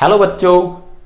Hello बच्चों,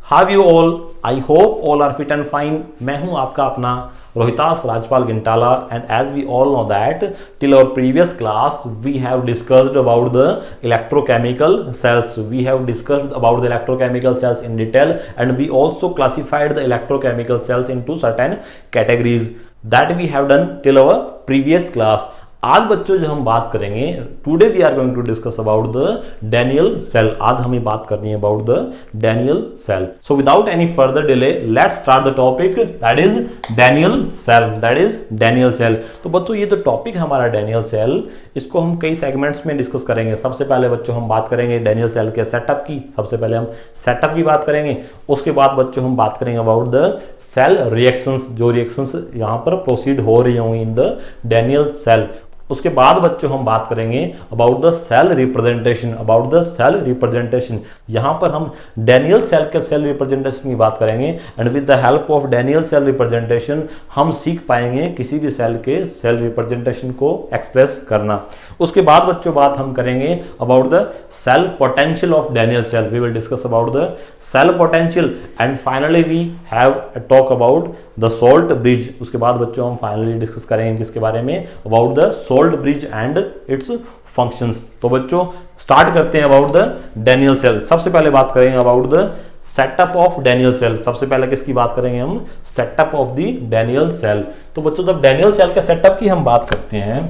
how you all. I hope all are fit and fine. मैं हूं आपका अपना Rohitas Rajpal Gintala and as we all know that till our previous class we have discussed about the electrochemical cells. We have discussed about the electrochemical cells in detail, and we also classified the electrochemical cells into certain categories that we have done till our previous class. आज बच्चों जो हम बात करेंगे, today we are going to discuss about the Daniell cell. आज हमें बात करनी है about the Daniell cell. So without any further delay let's start the topic that is Daniell cell. That is Daniell cell. तो बच्चों ये जो topic है हमारा डैनियल सेल, इसको हम कई सेगमेंट्स में डिस्कस करेंगे। सबसे पहले बच्चों हम बात करेंगे डैनियल सेल के सेटअप की। सबसे पहले हम सेटअप की बात करेंगे। उसके बाद बच्चों हम बात करेंगे अबाउट द सेल रिएक्शंस, जो रिएक्शंस यहां पर प्रोसीड हो रही होंगी इन द डैनियल सेल। उसके बाद बच्चों हम बात करेंगे about the cell representation. About the cell representation, यहां पर हम डैनियल सेल के सेल रिप्रेजेंटेशन की बात करेंगे and with the help of Daniell cell representation हम सीख पाएंगे किसी भी सेल के सेल रिप्रेजेंटेशन को एक्सप्रेस करना। उसके बाद बच्चों बात हम करेंगे about the cell potential of Daniell cell. We will discuss about the cell potential and finally we have talk about the salt bridge. उसके बाद बच्चों हम फाइनली डिस्कस करेंगे किसके बारे में, about the salt bridge and its functions. तो बच्चों स्टार्ट करते हैं अबाउट द डैनियल सेल। सबसे पहले बात करेंगे about the setup of Daniell cell. सबसे पहले किसकी बात करेंगे हम, setup of the Daniell cell. तो बच्चों जब डैनियल सेल के सेटअप की हम बात करते हैं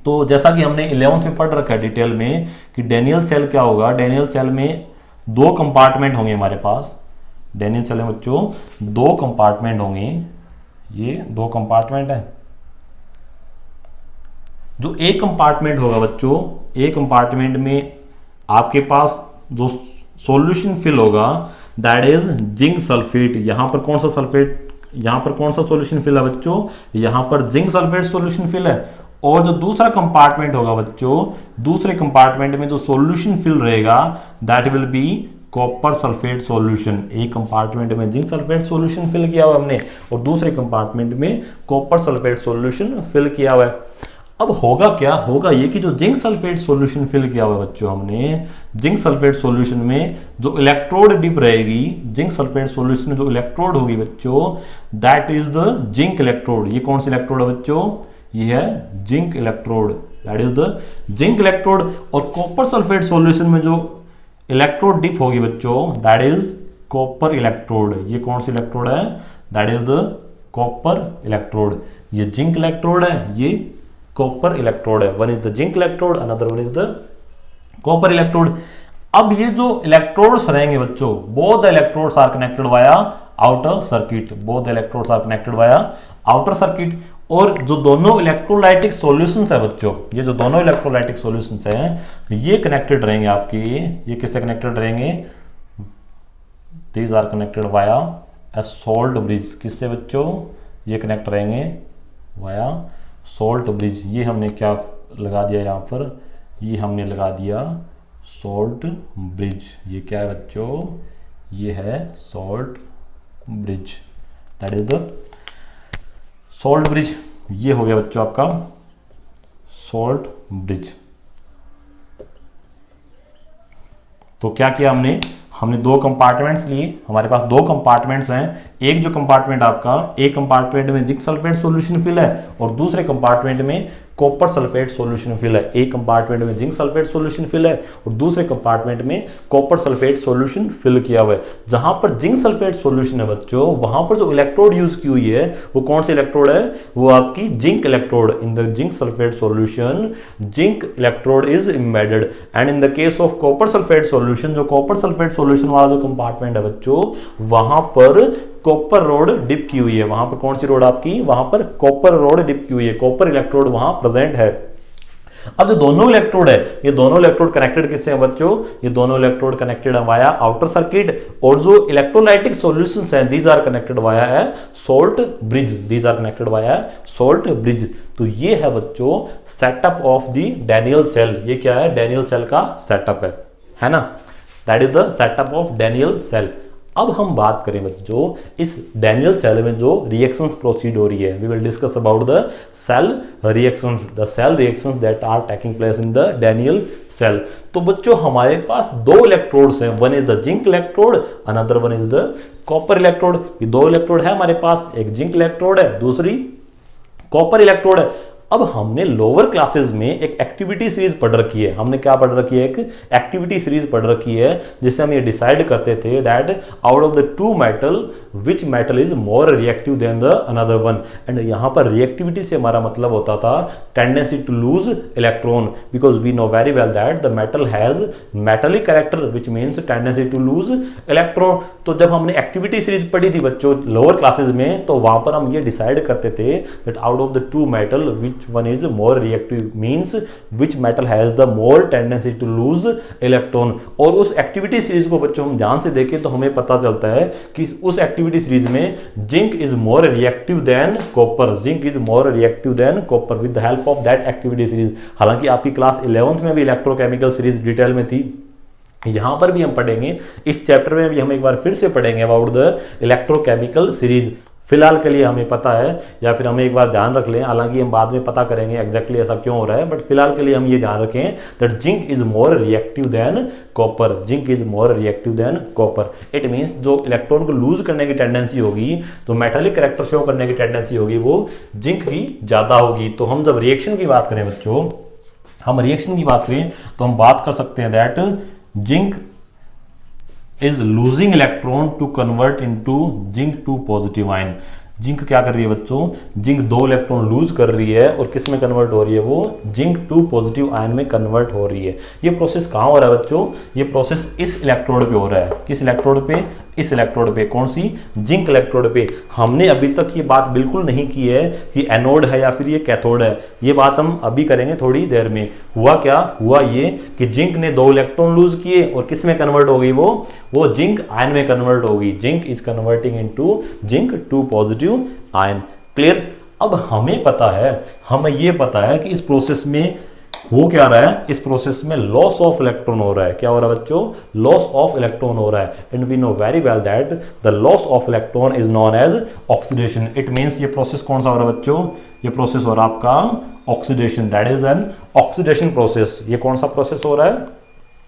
तो जैसा कि हमने 11th में पढ़ रखा है डिटेल में कि डैनियल सेल क्या होगा। डैनियल सेल में दो कंपार्टमेंट होंगे हमारे पास। डैनियल सेल में बच्चों दो कंपार्टमेंट होंगे। ये दो कंपार्टमेंट है। जो एक कंपार्टमेंट होगा बच्चों, एक कंपार्टमेंट में आपके पास जो सॉल्यूशन फिल होगा दैट इज जिंक सल्फेट। यहां पर कौन सा सल्फेट, यहां पर कौन सा सॉल्यूशन फिल है बच्चों, यहां पर जिंक सल्फेट सॉल्यूशन फिल है। और जो दूसरा कंपार्टमेंट होगा बच्चों, दूसरे कंपार्टमेंट में जो सॉल्यूशन फिल रहेगा that will be copper sulphate solution. एक कंपार्टमेंट में जिंक सल्फेट सॉल्यूशन फिल किया हुआ हमने और दूसरे कंपार्टमेंट में कॉपर सल्फेट सॉल्यूशन फिल किया हुआ है। अब होगा क्या, होगा ये कि जो जिंक सल्फेट सॉल्यूशन फिल किया हुआ है बच्चों हमने, जिंक सल्फेट सॉल्यूशन में जो इलेक्ट्रोड डिप रहेगी, जिंक सल्फेट सॉल्यूशन में जो इलेक्ट्रोड होगी बच्चों that is the zinc electrode. ये कौन सी इलेक्ट्रोड है बच्चों, ये है zinc electrode. That is the zinc electrode. और कॉपर सल्फेट सॉल्यूशन में जो इलेक्ट्रोड डिप होगी बच्चों दैट इज कॉपर इलेक्ट्रोड। ये कौन सी इलेक्ट्रोड है, that is the copper electrode. ये जिंक इलेक्ट्रोड है, ये कॉपर इलेक्ट्रोड है। One is the zinc electrode, another one is the copper electrode. अब ये जो इलेक्ट्रोड्स रहेंगे बच्चों, both the electrodes are connected via outer circuit. Both the electrodes are connected via outer circuit. और जो दोनों इलेक्ट्रोलाइटिक सॉल्यूशंस है बच्चों, ये जो दोनों इलेक्ट्रोलाइटिक सॉल्यूशंस हैं ये कनेक्टेड रहेंगे आपके, ये किससे कनेक्टेड रहेंगे, these are connected via a salt bridge. किससे बच्चों, ये कनेक्ट रहेंगे वाया सोल्ट ब्रिज। ये हमने क्या लगा दिया यहाँ पर, ये हमने लगा दिया सोल्ट ब्रिज। ये क्या है बच्चों, ये है salt bridge. That is the salt bridge. ये हो गया बच्चों आपका सोल्ट ब्रिज। तो क्या किया हमने, हमने दो कंपार्टमेंट्स लिए। हमारे पास दो कंपार्टमेंट्स हैं। एक जो कंपार्टमेंट आपका, एक कंपार्टमेंट में जिंक सल्फेट सॉल्यूशन फिल है और दूसरे कंपार्टमेंट में कॉपर सल्फेट सॉल्यूशन फिल है। एक कंपार्टमेंट में जिंक सल्फेट सॉल्यूशन फिल है और दूसरे कंपार्टमेंट में कॉपर सल्फेट सॉल्यूशन फिल किया हुआ है। जहां पर जिंक सल्फेट सॉल्यूशन है बच्चों, वहां पर जो इलेक्ट्रोड यूज की हुई है वो कौन सी इलेक्ट्रोड है, वो आपकी zinc electrode. In the zinc sulphate solution zinc electrode is embedded and in the case of copper sulphate solution, जो कॉपर सल्फेट सॉल्यूशन वाला जो कंपार्टमेंट है बच्चों, वहां पर कॉपर रोड डिप की हुई है। वहां पर कौन सी रोड आपकी, वहां पर कॉपर रोड डिप की हुई है, कॉपर इलेक्ट्रोड वहां प्रेजेंट है। अब जो दोनों इलेक्ट्रोड है, ये दोनों इलेक्ट्रोड कनेक्टेड किससे हैं बच्चों, ये दोनों इलेक्ट्रोड कनेक्टेड है वाया आउटर सर्किट। और जो इलेक्ट्रोलाइटिक सॉल्यूशंस हैं दीज आर कनेक्टेड वाया है salt bridge. These are connected via salt bridge. तो ये है बच्चों setup of the Daniell cell. ये क्या है, डैनियल सेल का सेटअप है ना। That is the setup of Daniell cell. अब हम बात करें बच्चों इस डैनियल सेल में जो रिएक्शंस प्रोसीड हो रही है, we will discuss about the cell reactions, the cell reactions that are taking place in the Daniell cell. तो बच्चों हमारे पास दो इलेक्ट्रोड्स हैं, one is the zinc electrode, another one is the copper electrode. ये दो इलेक्ट्रोड है हमारे पास, एक जिंक इलेक्ट्रोड है, दूसरी कॉपर इलेक्ट्रोड है। अब हमने लोअर क्लासेस में एक एक्टिविटी सीरीज पढ़ रखी है, हमने क्या पढ़ रखी है, एक एक्टिविटी सीरीज पढ़ रखी है जिससे हम ये डिसाइड करते थे that out of the two metal which metal is more reactive than the another one. And यहां पर रिएक्टिविटी से हमारा मतलब होता था tendency to lose electron, because we know very well that the metal has metallic character which means tendency to lose electron. तो जब हमने एक्टिविटी सीरीज पढ़ी थी बच्चों लोअर क्लासेस में, तो वहां पर हम ये डिसाइड करते थे that out of the two metal which one is more reactive means which metal has the more tendency to lose electron। और उस एक्टिविटी सीरीज को बच्चों हम ध्यान से देखें तो हमें पता चलता है कि उस एक्टिविटी सीरीज में zinc is more reactive than copper, zinc is more reactive than copper with the help of that activity series. हालांकि आपकी क्लास 11th में भी इलेक्ट्रोकेमिकल सीरीज डिटेल में थी, यहां पर भी हम पढ़ेंगे, इस चैप्टर में भी हम एक बार फिर से पढ़ेंगे अबाउट द इलेक्ट्रोकेमिकल सीरीज। फिलहाल के लिए हमें पता है, या फिर हमें एक बार ध्यान रख लें, हालांकि हम बाद में पता करेंगे एग्जैक्टली ऐसा क्यों हो रहा है, बट फिलहाल के लिए हम ये ध्यान रखें that zinc is more reactive than copper, zinc is more reactive than copper. It means जो इलेक्ट्रॉन को लूज करने की टेंडेंसी होगी, तो मेटालिक कैरेक्टर शो करने की टेंडेंसी होगी, वो जिंक की ज्यादा होगी। तो हम जब रिएक्शन की बात करें बच्चों, हम रिएक्शन की बात करें तो हम बात कर सकते हैं that zinc is losing electron to convert into zinc 2 positive ion। Zinc क्या कर रही है बच्चों, जिंक 2 इलेक्ट्रॉन लूज कर रही है और किस में कन्वर्ट हो रही है, वो जिंक 2 पॉजिटिव आयन में कन्वर्ट हो रही है। ये प्रोसेस कहां हो रहा है बच्चों, ये प्रोसेस इस इलेक्ट्रोड पे हो रहा है। किस इलेक्ट्रोड पे, इस इलेक्ट्रोड पे, कौन सी, जिंक इलेक्ट्रोड पे। हमने अभी तक ये बात बिल्कुल नहीं की है कि एनोड है या फिर ये कैथोड है, ये बात हम अभी करेंगे थोड़ी देर में। हुआ क्या, हुआ ये कि जिंक ने 2 इलेक्ट्रॉन लूज किए और किस में कन्वर्ट हो गई, वो जिंक आयन में कन्वर्ट होगी। Zinc is converting into zinc 2 positive ion. Clear. अब हमें पता है, हमें ये पता है कि इस प्रोसेस में हो क्या रहा है, इस प्रोसेस में लॉस ऑफ इलेक्ट्रॉन हो रहा है। क्या हो रहा है बच्चों, लॉस ऑफ इलेक्ट्रॉन हो रहा है। And we know very well that the loss of electron is known as oxidation. It means ये प्रोसेस कौन सा हो रहा है बच्चों, ये प्रोसेस हो रहा है आपका oxidation, that is an oxidation process. ये कौन सा प्रोसेस हो रहा है,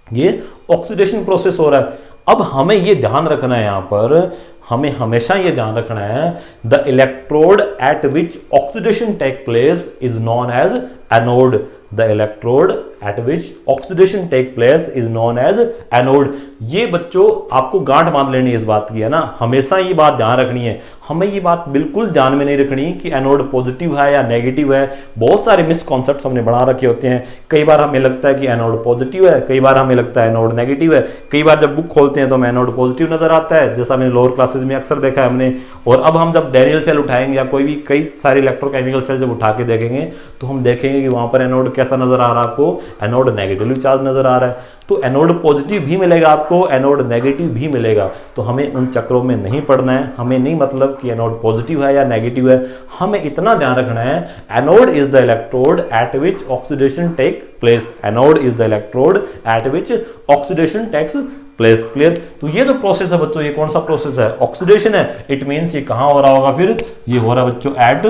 ये ऑक्सीडेशन प्रोसेस हो रहा है। अब हमें ये ध्यान रखना है, यहां पर हमें हमेशा ये ध्यान रखना है the electrode at which oxidation take place is known as anode. The electrode at which oxidation take place is known as anode. ये बच्चों आपको गांठ बांध लेनी है इस बात की, है ना, हमेशा ये बात ध्यान रखनी है। हमें ये बात बिल्कुल ध्यान में नहीं रखनी कि एनोड पॉजिटिव है या नेगेटिव है। बहुत सारे मिसकॉन्सेप्ट्स हमने बना रखे होते हैं। कई बार हमें लगता है कि एनोड पॉजिटिव है, कई बार हमें लगता है एनोड नेगेटिव है। कई बार जब बुक खोलते हैं तो हमें एनोड पॉजिटिव नजर आता है, जैसा मैंने लोअर क्लासेस में अक्सर देखा है हमने। और अब हम जब डैनियल सेल उठाएंगे या कोई भी कई सारे इलेक्ट्रोकेमिकल सेल जब उठा के देखेंगे तो हम देखेंगे कि वहां पर एनोड कैसा नजर आ रहा है आपको, एनोड नेगेटिवली चार्ज नजर आ रहा है। तो एनोड पॉजिटिव भी मिलेगा आपको, एनोड नेगेटिव भी मिलेगा। तो हमें उन चक्रों में नहीं पड़ना है। हमें नहीं मतलब कि एनोड पॉजिटिव है या नेगेटिव है। हमें इतना ध्यान रखना है anode is the electrode at which oxidation take place. Anode is the electrode at which oxidation takes place. Clear. तो ये जो प्रोसेस है बच्चों, ये कौन सा प्रोसेस है, ऑक्सीडेशन है। इट मींस ये कहां हो रहा होगा, फिर ये हो रहा है बच्चों एट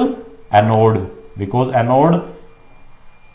एनोड, बिकॉज एनोड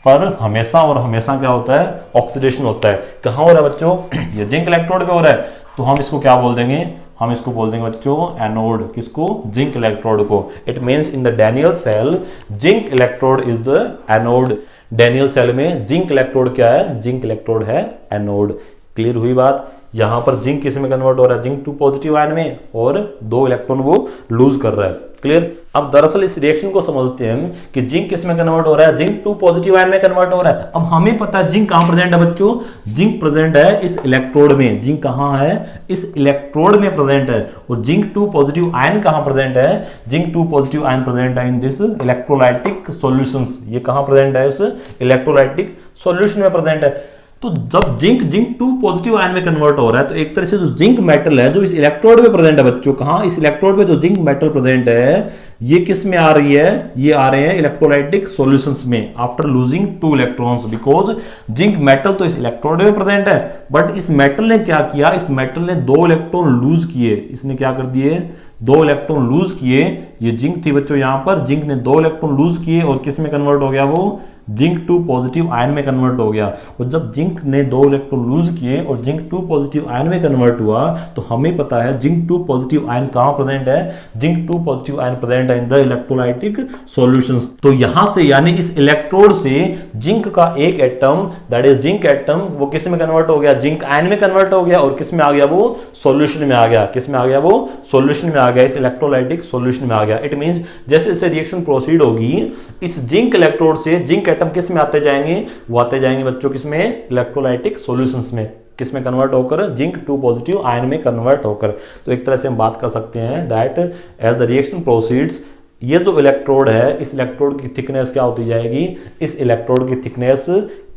पर हमेशा और हमेशा क्या होता है, ऑक्सीडेशन होता है। कहां हो रहा है बच्चों, ये जिंक इलेक्ट्रोड पे हो रहा है। तो हम इसको क्या बोल देंगे, हम इसको बोल देंगे बच्चों एनोड। किसको, जिंक इलेक्ट्रोड को। It means in the Daniell cell zinc electrode is the anode. Daniell cell में जिंक इलेक्ट्रोड क्या है, जिंक इलेक्ट्रोड है एनोड। क्लियर हुई बात। यहां पर जिंक किस में कन्वर्ट हो रहा है, जिंक 2 पॉजिटिव आयन में, और 2 इलेक्ट्रॉन वो लूज कर रहा है। क्लियर। अब दरअसल इस रिएक्शन को समझते हैं हम कि जिंक किस में कन्वर्ट हो रहा है, जिंक 2 पॉजिटिव आयन में कन्वर्ट हो रहा है। अब हमें पता है जिंक कहां प्रेजेंट है बच्चों, जिंक प्रेजेंट है इस इलेक्ट्रोड में। जिंक कहां है, इस इलेक्ट्रोड में प्रेजेंट है। और जिंक 2 पॉजिटिव आयन कहां प्रेजेंट है, जिंक 2 पॉजिटिव आयन प्रेजेंट है इन दिस इलेक्ट्रोलाइटिक सॉल्यूशंस। ये कहां प्रेजेंट है, इस इलेक्ट्रोलाइटिक सॉल्यूशन में प्रेजेंट है। तो जब जिंक जिंक 2 पॉजिटिव आयन में कन्वर्ट हो रहा है, तो एक तरह से जो जिंक मेटल है जो इस इलेक्ट्रोड पे प्रेजेंट है बच्चों, कहां, इस इलेक्ट्रोड पे जो जिंक मेटल प्रेजेंट है, ये किस में आ रही है, ये आ रहे हैं इलेक्ट्रोलाइटिक सॉल्यूशंस में after losing 2 electrons, because zinc metal तो इस इलेक्ट्रोड में प्रेजेंट है, बट इस मेटल ने क्या किया, इस मेटल ने 2 इलेक्ट्रॉन लूज किए, इसने क्या कर दिए, 2 इलेक्ट्रॉन लूज किए। ये जिंक थी बच्चों, यहां पर जिंक ने 2 इलेक्ट्रॉन लूज किए और किस में कन्वर्ट हो गया, वो जिंक 2 पॉजिटिव आयन में कन्वर्ट हो गया। और जब जिंक ने 2 इलेक्ट्रॉन लूज किए और जिंक 2 पॉजिटिव आयन में कन्वर्ट हुआ, तो हमें पता है जिंक 2 पॉजिटिव आयन कहां प्रेजेंट है, जिंक 2 पॉजिटिव आयन प्रेजेंट है इन द इलेक्ट्रोलाइटिक सॉल्यूशंस। तो यहां से यानी इस इलेक्ट्रोड से जिंक का एक atom, that is zinc atom, वो किस में कन्वर्ट हो गया, जिंक आयन में कन्वर्ट हो गया और किस में आ गया, वो सॉल्यूशन में आ गया। किस में आ गया, वो सॉल्यूशन में आ गया, इस इलेक्ट्रोलाइटिक सॉल्यूशन में आ गया। इट मींस जैसे जैसे रिएक्शन प्रोसीड होगी, इस जिंक इलेक्ट्रोड से जिंक एटम किस में आते जाएंगे, वो आते जाएंगे बच्चों किस में, इलेक्ट्रोलाइटिक सॉल्यूशंस में, किस में कन्वर्ट होकर, जिंक 2 पॉजिटिव आयन में कन्वर्ट होकर। तो एक तरह से हम बात कर सकते हैं that as the reaction proceeds, ये जो इलेक्ट्रोड है, इस इलेक्ट्रोड की थिकनेस क्या होती जाएगी, इस इलेक्ट्रोड की थिकनेस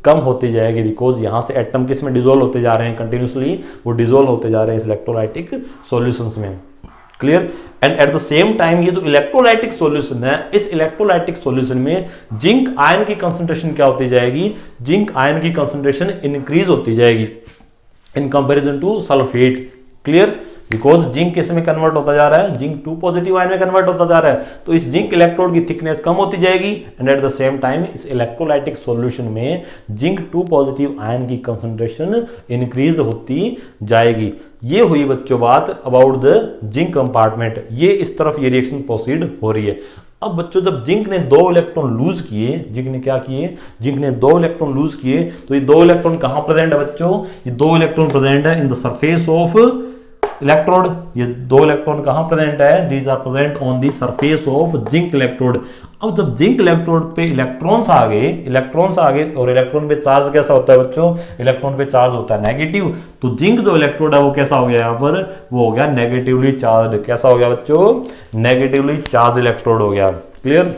कम होती जाएगी, बिकॉज यहां से एटम किस में डिसॉल्व होते जा रहे हैं, कंटिन्यूसली वो डिसॉल्व होते जा रहे हैं इस इलेक्ट्रोलाइटिक सॉल्यूशंस में। Clear. And at the same time ये जो इलेक्ट्रोलाइटिक सॉल्यूशन है, इस इलेक्ट्रोलाइटिक सॉल्यूशन में जिंक आयन की कंसंट्रेशन क्या होती जाएगी, जिंक आयन की कंसंट्रेशन इंक्रीज होती जाएगी इन comparison to sulphate. Clear. Because zinc किस में कन्वर्ट होता जा रहा है, जिंक 2 पॉजिटिव आयन में कन्वर्ट होता जा रहा है, तो इस जिंक इलेक्ट्रोड की थिकनेस कम होती जाएगी and at the same time इस इलेक्ट्रोलाइटिक सॉल्यूशन में जिंक 2 पॉजिटिव आयन की कंसंट्रेशन इंक्रीज होती जाएगी। ये हुई बच्चों बात अबाउट द जिंक कंपार्टमेंट। ये इस तरफ ये रिएक्शन प्रोसीड हो रही है। अब बच्चों जब जिंक ने 2 इलेक्ट्रॉन लूज किए, जिंक ने क्या किए, जिंक ने 2 इलेक्ट्रॉन लूज किए, तो ये 2 इलेक्ट्रॉन कहां प्रेजेंट है बच्चों, ये 2 इलेक्ट्रॉन प्रेजेंट है in the surface of electrode. ये 2 इलेक्ट्रॉन कहां प्रेजेंट है, these are present on the surface of zinc electrode. अब जब जिंक इलेक्ट्रोड पे इलेक्ट्रॉन्स आ गए और इलेक्ट्रॉन पे चार्ज कैसा होता है बच्चों, इलेक्ट्रॉन पे चार्ज होता है नेगेटिव, तो जिंक जो इलेक्ट्रोड है वो कैसा हो गया, यहां पर वो हो गया नेगेटिवली चार्ज। कैसा हो गया बच्चों, नेगेटिवली चार्ज इलेक्ट्रोड हो गया। क्लियर।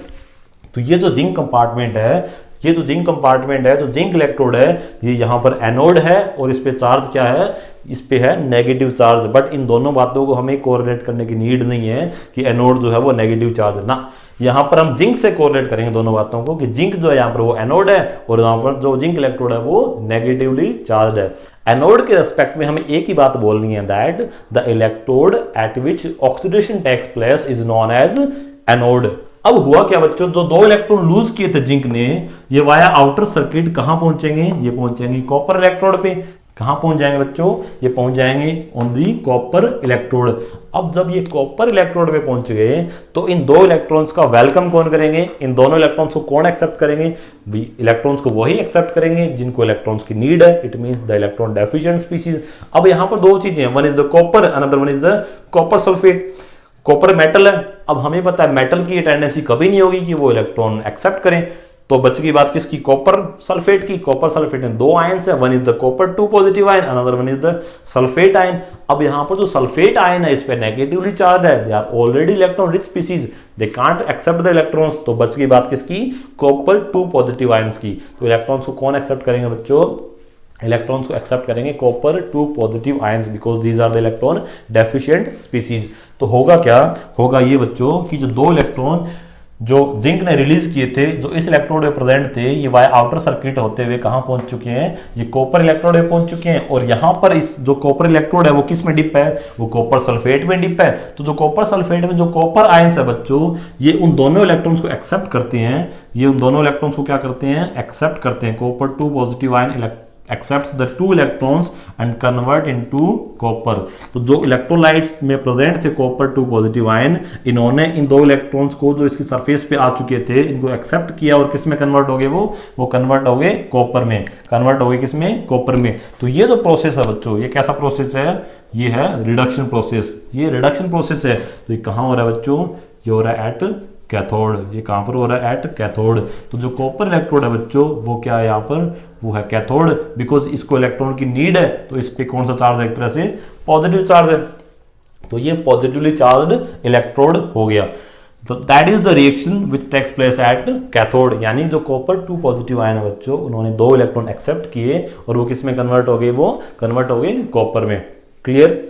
तो ये जो जिंक कंपार्टमेंट है, ये जो जिंक कंपार्टमेंट है, जो जिंक इलेक्ट्रोड है, ये यहां पर एनोड है और इस पे चार्ज क्या है, इस पे है नेगेटिव चार्ज। बट इन दोनों बातों को हमें कोरिलेट करने की नीड नहीं है कि एनोड जो है वो नेगेटिव चार्ज है ना। यहां पर हम जिंक से कोरिलेट करेंगे दोनों बातों को कि जिंक जो है यहां पर वो एनोड है और यहां पर जो जिंक इलेक्ट्रोड है वो नेगेटिवली चार्ज है। एनोड के रिस्पेक्ट में हमें एक ही बात बोलनी है that the electrode at which oxidation takes place is known as anode. अब हुआ क्या बच्चों, जो 2 इलेक्ट्रॉन लूज किए थे जिंक ने, ये वाया आउटर सर्किट कहां पहुंचेंगे, ये पहुंचेंगे कॉपर इलेक्ट्रोड पे। कहां पहुंच जाएंगे बच्चों, ये पहुंच जाएंगे ऑन दी कॉपर इलेक्ट्रोड। अब जब ये कॉपर इलेक्ट्रोड पे पहुंच गए तो इन 2 इलेक्ट्रॉन्स का वेलकम कौन करेंगे, इन दोनों इलेक्ट्रॉन्स को कौन एक्सेप्ट करेंगे, इलेक्ट्रॉन्स को वही एक्सेप्ट करेंगे जिनको इलेक्ट्रॉन्स की नीड है। It means the electron deficient species. अब यहां पर 2 चीजें हैं, one is the copper, another one is the copper sulphate. Copper metal है, अब हमें पता है मेटल की टेंडेंसी कभी नहीं होगी कि वो इलेक्ट्रॉन एक्सेप्ट करें, तो बच की बात किसकी, कॉपर सल्फेट की। कॉपर सल्फेट में 2 आयन्स है, one is the copper 2 positive ion, another one is the sulphate ion. अब यहां पर जो सल्फेट आयन है इस पे नेगेटिवली चार्ज है, they are already electron rich species, they can't accept the electrons, तो बच की बात किसकी, कॉपर 2 पॉजिटिव आयन्स की। तो इलेक्ट्रॉन्स को कौन एक्सेप्ट करेंगे बच्चों, इलेक्ट्रॉन्स को एक्सेप्ट करेंगे copper 2 positive ions, because these are the electron deficient species. तो होगा क्या, होगा ये बच्चों कि जो 2 इलेक्ट्रॉन जो जिंक ने रिलीज किए थे, जो इस इलेक्ट्रोड में प्रेजेंट थे, ये वाया आउटर सर्किट होते हुए कहां पहुंच चुके हैं, ये कॉपर इलेक्ट्रोड में पहुंच चुके हैं। और यहां पर इस जो कॉपर इलेक्ट्रोड है वो किस में डिप है, वो कॉपर सल्फेट में डिप है। तो जो कॉपर सल्फेट में जो कॉपर आयंस है बच्चों, ये उन दोनों इलेक्ट्रॉन्स को एक्सेप्ट करते हैं, ये उन दोनों इलेक्ट्रॉन्स को क्या करते हैं, एक्सेप्ट करते हैं। Copper 2 positive ion accepts the 2 electrons and convert into copper। तो जो इलेक्ट्रोलाइट्स में प्रेजेंट थे कॉपर 2 पॉजिटिव आयन, इन्होंने इन 2 इलेक्ट्रॉन्स को जो इसकी सरफेस पे आ चुके थे, इनको एक्सेप्ट किया और किस में कन्वर्ट हो गए, वो कन्वर्ट हो गए कॉपर में, कन्वर्ट हो गए किस में, कॉपर में। तो ये जो प्रोसेस है बच्चों, ये कैसा प्रोसेस है, ये है रिडक्शन प्रोसेस, ये रिडक्शन प्रोसेस है। तो ये कहां हो रहा है बच्चों, ये हो रहा है एट कैथोड। ये कहां पर हो रहा है, एट कैथोड। तो जो कॉपर इलेक्ट्रोड है बच्चों, वो क्या है यहाँ पर, वो है कैथोड, बिकॉज इसको इलेक्ट्रॉन की नीड है। तो इस पे कौन सा चार्ज है, एक तरह से पॉजिटिव चार्ज है, तो ये पॉजिटिवली चार्ज्ड इलेक्ट्रोड हो गया। तो that is the reaction which takes place at cathode, यानी जो कॉपर 2 पॉजिटिव आयन है बच्चों, उन्होंने 2 इलेक्ट्रॉन एक्सेप्ट किए और वो किस में कन्वर्ट हो गए, वो कन्वर्ट हो गए कॉपर में। क्लियर।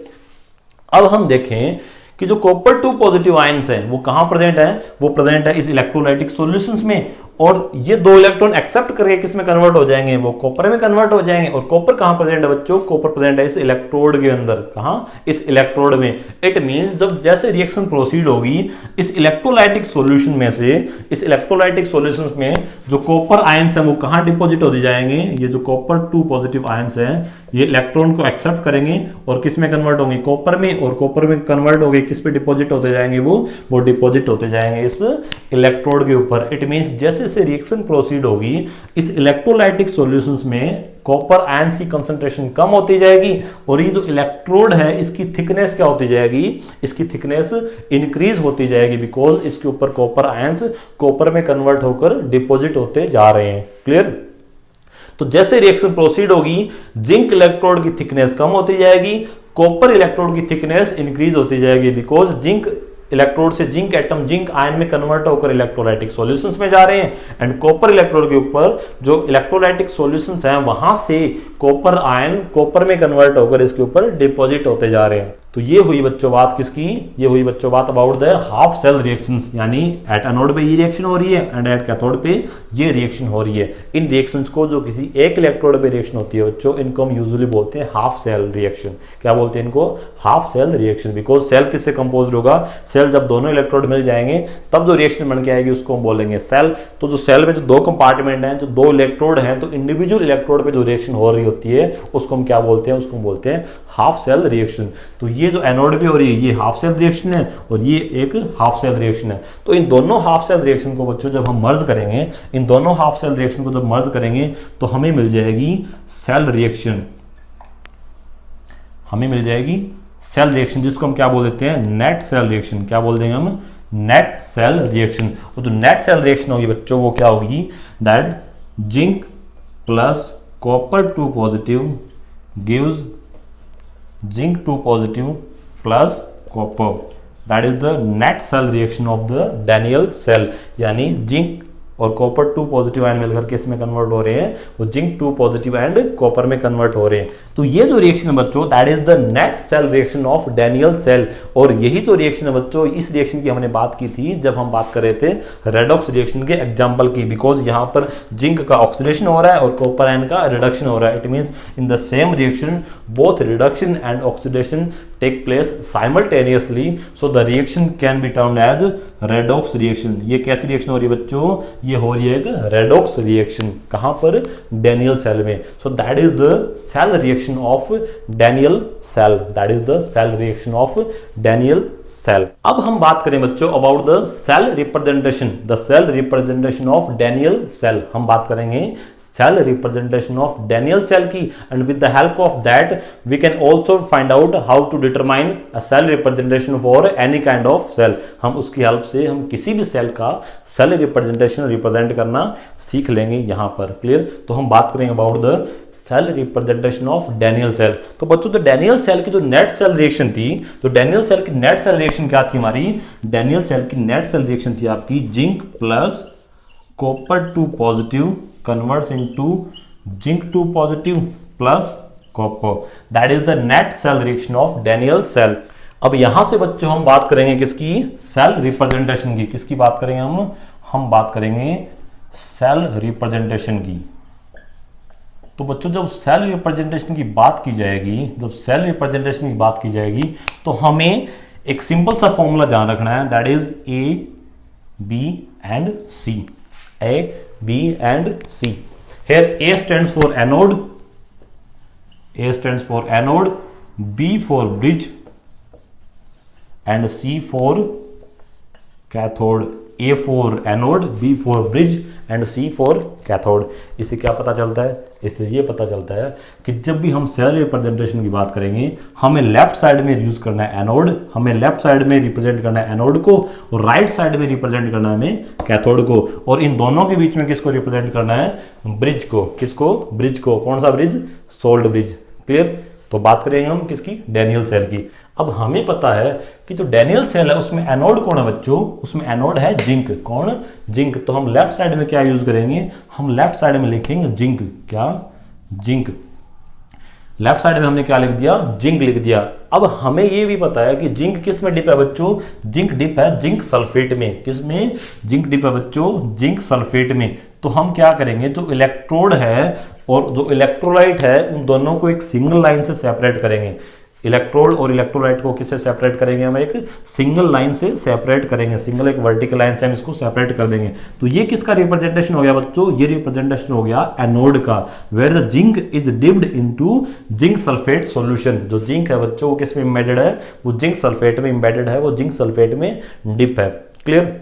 अब हम देखें कि जो कॉपर 2 पॉजिटिव आयन्स हैं वो कहां प्रेजेंट है, वो प्रेजेंट है इस इलेक्ट्रोलाइटिक सॉल्यूशंस में, और ये 2 इलेक्ट्रॉन एक्सेप्ट करके किस में कन्वर्ट हो जाएंगे, वो कॉपर में कन्वर्ट हो जाएंगे। और कॉपर कहां प्रेजेंट है बच्चों, कॉपर प्रेजेंट है इस इलेक्ट्रोड के अंदर, कहां, इस इलेक्ट्रोड में। इट मींस जब जैसे रिएक्शन प्रोसीड होगी इस इलेक्ट्रोलाइटिक सॉल्यूशन में से, इस इलेक्ट्रोलाइटिक सॉल्यूशंस में जो कॉपर आयंस हैं वो कहां डिपॉजिट होते जाएंगे, ये जो कॉपर 2 पॉजिटिव आयंस हैं ये इलेक्ट्रॉन को एक्सेप्ट करेंगे और किस में कन्वर्ट होंगे, कॉपर में, और कॉपर में कन्वर्ट हो गए किस पे डिपॉजिट होते जाएंगे, वो डिपॉजिट होते जाएंगे इस इलेक्ट्रोड के ऊपर। इट मींस जैसे जैसे रिएक्शन प्रोसीड होगी इस इलेक्ट्रोलाइटिक सॉल्यूशंस में कॉपर आयंस की कंसंट्रेशन कम होती जाएगी, और ये जो इलेक्ट्रोड है इसकी थिकनेस क्या होती जाएगी, इसकी थिकनेस इंक्रीज होती जाएगी, बिकॉज इसके ऊपर कॉपर आयंस कॉपर में कन्वर्ट होकर डिपॉजिट होते जा रहे हैं। क्लियर। तो जैसे रिएक्शन प्रोसीड होगी जिंक इलेक्ट्रोड की थिकनेस कम होती जाएगी, कॉपर इलेक्ट्रोड की थिकनेस इंक्रीज होती जाएगी, बिकॉज जिंक इलेक्ट्रोड से जिंक एटम जिंक आयन में कन्वर्ट होकर इलेक्ट्रोलाइटिक सॉल्यूशंस में जा रहे हैं, एंड कॉपर इलेक्ट्रोड के ऊपर जो इलेक्ट्रोलाइटिक सॉल्यूशंस हैं वहां से कॉपर आयन कॉपर में कन्वर्ट होकर इसके ऊपर डिपॉजिट होते जा रहे हैं। तो ये हुई बच्चों बात किसकी, ये हुई बच्चों बात about the half cell reactions, यानी एट एनोड पे ये रिएक्शन हो रही है एंड एट कैथोड पे ये रिएक्शन हो रही है। इन रिएक्शंस को जो किसी एक इलेक्ट्रोड पे रिएक्शन होती है बच्चों, इनको हम यूजुअली बोलते हैं हाफ सेल रिएक्शन। क्या बोलते हैं इनको, half cell reaction, because cell किससे कंपोज्ड होगा, सेल जब दोनों इलेक्ट्रोड मिल जाएंगे तब जो रिएक्शन बन के आएगी उसको हम बोलेंगे सेल। तो जो सेल में जो 2 कंपार्टमेंट हैं, जो 2 इलेक्ट्रोड हैं, तो इंडिविजुअल इलेक्ट्रोड पे जो रिएक्शन हो रही होती है उसको हम क्या बोलते हैं, उसको बोलते हैं हाफ सेल रिएक्शन। तो ये जो एनोड पे हो रही है ये हाफ सेल रिएक्शन है और ये एक हाफ सेल रिएक्शन है। तो इन दोनों हाफ सेल रिएक्शन को बच्चों जब हम मर्ज करेंगे, इन दोनों हाफ सेल रिएक्शन को जब मर्ज करेंगे तो हमें मिल जाएगी सेल रिएक्शन, हमें मिल जाएगी सेल रिएक्शन, जिसको हम क्या बोल देते हैं, नेट सेल रिएक्शन। क्या बोल देंगे हम, नेट सेल रिएक्शन। और जो नेट सेल रिएक्शन होगी बच्चों वो क्या होगी, that zinc plus copper 2 positive gives zinc 2 positive plus copper, that is the net cell reaction of the Daniell cell. यानी जिंक और कॉपर 2 पॉजिटिव आयन मिलकर किस में कन्वर्ट हो रहे हैं, वो जिंक 2 पॉजिटिव एंड कॉपर में कन्वर्ट हो रहे हैं। तो ये जो रिएक्शन है बच्चों that is the net cell reaction of Daniell cell. और यही तो रिएक्शन है बच्चों, इस रिएक्शन की हमने बात की थी जब हम बात कर रहे थे रेडॉक्स रिएक्शन के एग्जांपल की, बिकॉज यहां पर जिंक का ऑक्सीडेशन हो रहा है और कॉपर आयन का रिडक्शन हो रहा है। It means in the same reaction both reduction and oxidation take place simultaneously, so the reaction can be termed as redox reaction. ये कैसी रिएक्शन हो रही है बच्चों, ये हो रही है एक रेडॉक्स रिएक्शन। कहां पर, डैनियल सेल में। So that is the cell reaction of Daniell cell, that is the cell reaction of Daniell cell. अब हम बात करें बच्चों about the cell representation, the cell representation of Daniell cell. हम बात करेंगे cell representation of Daniell cell की, and with the help of that we can also find out how to determine a cell representation for any kind of cell. हम उसकी help से हम किसी भी सेल का सेल रिप्रेजेंटेशन रिप्रेजेंट करना सीख लेंगे यहां पर। क्लियर। तो हम बात करेंगे about the cell representation of Daniell cell. तो बच्चों तो डैनियल सेल की जो नेट सेल रिएक्शन थी, तो डैनियल सेल की नेट सेल रिएक्शन क्या थी हमारी, डैनियल सेल की नेट सेल रिएक्शन थी आपकी zinc plus copper 2 positive converts into zinc 2 positive plus copper, that is the net cell reaction of Daniell cell। अब यहां से बच्चों हम बात करेंगे किसकी, सेल रिप्रेजेंटेशन की। किसकी बात करेंगे हम बात करेंगे सेल रिप्रेजेंटेशन की। तो बच्चों जब सेल रिप्रेजेंटेशन की बात की जाएगी, जब सेल रिप्रेजेंटेशन की बात की जाएगी तो हमें एक सिंपल सा फॉर्मूला ध्यान रखना है, that is A B and C, A, B and C. Here A stands for anode, A stands for anode, B for bridge and C for cathode। A for anode, B for bridge and C for cathode। इससे क्या पता चलता है, इससे ये पता चलता है कि जब भी हम सेल रिप्रेजेंटेशन की बात करेंगे हमें लेफ्ट साइड में यूज करना है एनोड, हमें लेफ्ट साइड में रिप्रेजेंट करना है एनोड को, और राइट साइड में रिप्रेजेंट करना है हमें कैथोड को, और इन दोनों के बीच में किसको रिप्रेजेंट करना है, ब्रिज को। किसको, ब्रिज को। कौन सा ब्रिज, सोल्ट ब्रिज। क्लियर। तो बात करेंगे हम किसकी, डैनियल सेल की। अब हमें पता है कि जो डैनियल सेल है उसमें एनोड कौन है बच्चों, उसमें एनोड है जिंक। कौन, जिंक। तो हम लेफ्ट साइड में क्या यूज करेंगे, हम लेफ्ट साइड में लिखेंगे जिंक। क्या, जिंक। लेफ्ट साइड में हमने क्या लिख दिया, जिंक लिख दिया। अब हमें ये भी पता है कि जिंक किस में डिप है बच्चों, जिंक डिप है जिंक सल्फेट में। किस में, जिंक डिप है बच्चों जिंक सल्फेट में। तो हम क्या करेंगे, जो इलेक्ट्रोड है और जो इलेक्ट्रोलाइट है उन दोनों को एक सिंगल लाइन से सेपरेट करेंगे। इलेक्ट्रोड और इलेक्ट्रोलाइट को किससे सेपरेट करेंगे, हम एक सिंगल लाइन से सेपरेट करेंगे, सिंगल एक वर्टिकल लाइन से हम इसको सेपरेट कर देंगे। तो ये किसका रिप्रेजेंटेशन हो गया बच्चों, ये रिप्रेजेंटेशन हो गया एनोड का, where the zinc is dipped into zinc sulphate solution. जो जिंक है बच्चों वो किस में एम्बेडेड है, वो जिंक सल्फेट में एम्बेडेड है, वो जिंक सल्फेट में डिप है। क्लियर।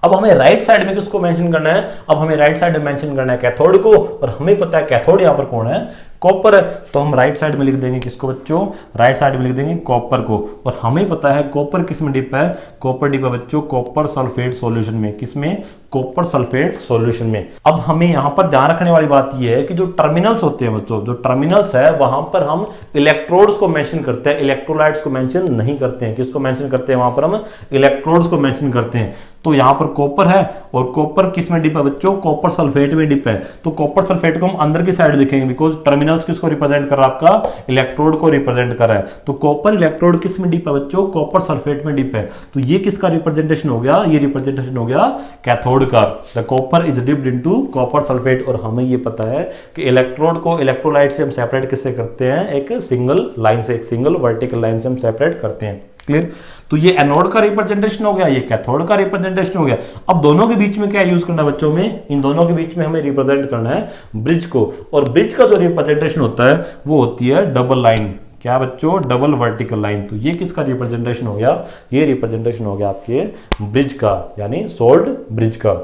अब हमें राइट साइड में किसको मेंशन करना है, अब हमें राइट साइड में मेंशन करना है कैथोड को, और हमें पता है कैथोड यहां पर कौन है, कॉपर है। तो हम राइट साइड में लिख देंगे किसको बच्चों, राइट साइड में लिख देंगे कॉपर को। और हमें पता है कॉपर किस में डिप है, कॉपर डिप है बच्चों कॉपर सल्फेट सॉल्यूशन में। किसमें, कॉपर सल्फेट सॉल्यूशन में। अब हमें यहां पर ध्यान रखने वाली बात यह है कि जो टर्मिनल्स होते हैं बच्चों, जो टर्मिनल्स है वहां पर हम इलेक्ट्रोड्स को मेंशन करते हैं, इलेक्ट्रोलाइट्स को मेंशन नहीं करते हैं। किसको मेंशन करते हैं, वहां पर हम इलेक्ट्रोड्स को मेंशन करते हैं। तो यहां पर कॉपर है और कॉपर किस में डिप है बच्चों, कॉपर सल्फेट में डिप है। तो कॉपर सल्फेट को हम अंदर की साइड देखेंगे, बिकॉज टर्मिनल्स किसको रिप्रेजेंट कर रहा है, आपका इलेक्ट्रोड को रिप्रेजेंट कर रहा है। तो कॉपर इलेक्ट्रोड किस में डिप है बच्चों, कॉपर सल्फेट में डिप है। तो ये किसका रिप्रेजेंटेशन हो गया, ये रिप्रेजेंटेशन हो गया कैथोड का। The copper is dipped into copper sulphate. और हमें ये पता है कि इलेक्ट्रोड को इलेक्ट्रोलाइट से हम सेपरेट किससे करते हैं, एक सिंगल लाइन से, एक सिंगल वर्टिकल लाइन से हम सेपरेट करते हैं। क्लियर। तो ये एनोड का रिप्रेजेंटेशन हो गया, ये कैथोड का रिप्रेजेंटेशन हो गया। अब दोनों के बीच में क्या यूज करना है बच्चों में, इन दोनों के बीच में हमें रिप्रेजेंट करना है ब्रिज को। और ब्रिज का जो रिप्रेजेंटेशन होता है वो होती है डबल लाइन। क्या बच्चों, डबल वर्टिकल लाइन। तो ये किसका रिप्रेजेंटेशन हो गया, ये रिप्रेजेंटेशन हो गया आपके ब्रिज का, यानी सोल्ड ब्रिज का।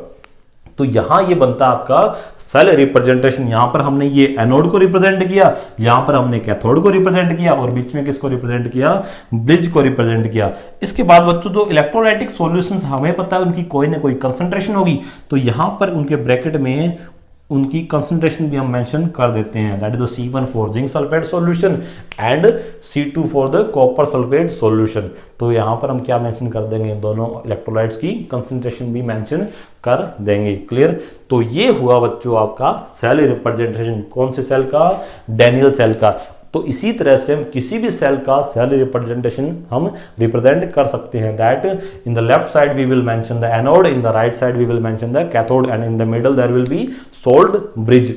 तो यहां ये बनता है आपका सेल रिप्रेजेंटेशन। यहां पर हमने ये एनोड को रिप्रेजेंट किया, यहां पर हमने कैथोड को रिप्रेजेंट किया, और बीच में किसको रिप्रेजेंट किया, ब्रिज को रिप्रेजेंट किया। इसके बाद बच्चों जो इलेक्ट्रोलाइटिक सॉल्यूशंस हमें पता है उनकी कोई ना कोई कंसंट्रेशन होगी। तो यहां पर उनके ब्रैकेट में उनकी कंसंट्रेशन भी हम मेंशन कर देते हैं, that is the C1 for zinc sulphate solution and C2 for the copper sulphate solution. तो यहां पर हम क्या मेंशन कर देंगे, दोनों इलेक्ट्रोलाइट्स की कंसंट्रेशन भी मेंशन कर देंगे। क्लियर। तो ये हुआ बच्चों आपका सेल रिप्रेजेंटेशन। कौन से सेल का, डैनियल सेल का। तो इसी तरह से हम किसी भी सेल का सेल रिप्रेजेंटेशन हम रिप्रेजेंट कर सकते हैं, that in the left side we will mention the anode, in the right side we will mention the cathode, and in the middle there will be salt bridge.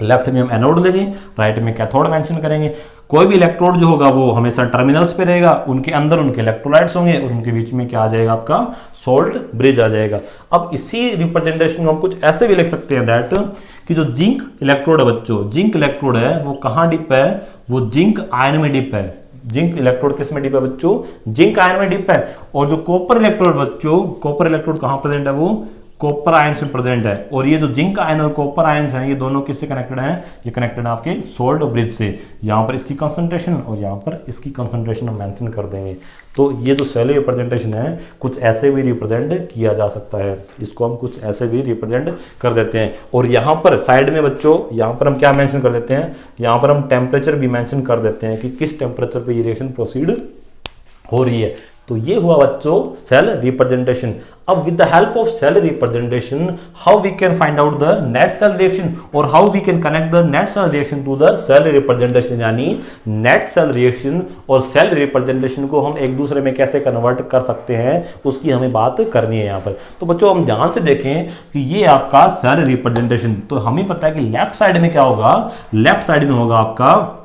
Left में हम anode लेंगे, right में cathode mention करेंगे। कोई भी electrode जो होगा वो हमेशा टर्मिनल्स पे रहेगा, उनके अंदर उनके इलेक्ट्रोलाइट्स होंगे और उनके बीच में क्या आ जाएगा, आपका सोल्ट ब्रिज आ जाएगा। अब इसी रिप्रेजेंटेशन को हम कुछ ऐसे भी लिख सकते हैं, दैट कि जो जिंक इलेक्ट्रोड है बच्चों, जिंक इलेक्ट्रोड है वो कहां डिप है, वो जिंक आयन में डिप है। जिंक इलेक्ट्रोड किस में डिप है बच्चों, जिंक आयन में डिप है। और जो कॉपर इलेक्ट्रोड बच्चों, कॉपर इलेक्ट्रोड कहां प्रेजेंट है, वो कॉपर आयंस में प्रेजेंट है। और ये जो जिंक आयन और कॉपर आयंस हैं ये दोनों किससे कनेक्टेड हैं, ये कनेक्टेड है आपके सोल्ट ब्रिज से। यहां पर इसकी कंसंट्रेशन और यहां पर इसकी कंसंट्रेशन हम मेंशन कर देंगे। तो ये जो सेल रिप्रेजेंटेशन है कुछ ऐसे भी रिप्रेजेंट किया जा सकता है, इसको हम कुछ ऐसे भी रिप्रेजेंट कर देते हैं। और यहाँ पर साइड में बच्चों, यहाँ पर हम क्या मेंशन कर देते हैं, यहाँ पर हम टेम्परेचर भी मेंशन कर देते हैं कि किस टेम्परेचर पे ये रिएक्शन प्रोसीड हो रही है। तो ये हुआ बच्चों सेल रिप्रेजेंटेशन। अब with the help of cell representation how we can find out the net cell reaction और how we can connect the net cell reaction to the cell representation, यानी नेट सेल रिएक्शन और cell representation को हम एक दूसरे में कैसे convert कर सकते हैं उसकी हमें बात करनी है यहाँ पर। तो बच्चों हम ध्यान से देखें कि ये आपका सेल रिप्रेजेंटेशन, तो हमें पता है कि लेफ्ट साइड में क्या होगा, लेफ्ट साइड में होगा आपका